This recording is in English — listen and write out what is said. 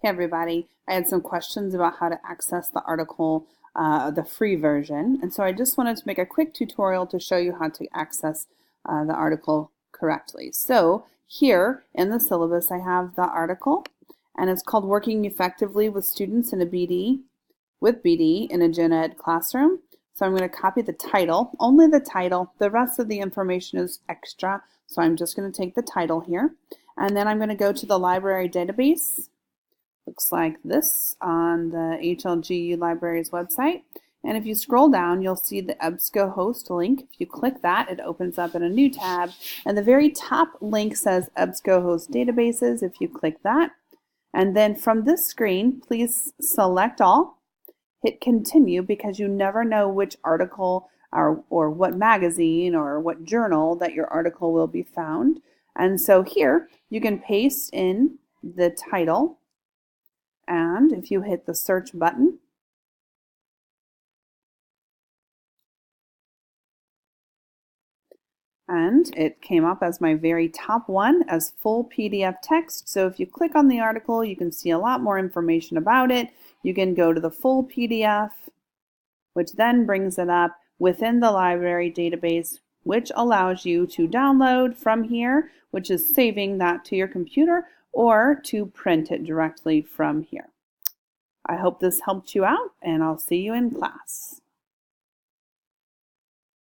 Hey everybody, I had some questions about how to access the article, the free version, and so I just wanted to make a quick tutorial to show you how to access the article correctly. So here in the syllabus I have the article, and it's called Working Effectively with Students in a BD, with BD in a Gen Ed Classroom. So I'm going to copy the title, only the title. The rest of the information is extra, so I'm just going to take the title here, and then I'm going to go to the library database. Looks like this on the HLGU Library's website. And if you scroll down, you'll see the EBSCOhost link. If you click that, it opens up in a new tab. And the very top link says EBSCOhost Databases. If you click that, and then from this screen, please select all. Hit continue because you never know which article or what magazine or what journal that your article will be found. And so here you can paste in the title. And if you hit the search button, and it came up as my very top one as full PDF text. So if you click on the article, you can see a lot more information about it. You can go to the full PDF, which then brings it up within the library database, which allows you to download from here, which is saving that to your computer, or to print it directly from here. I hope this helped you out, and I'll see you in class.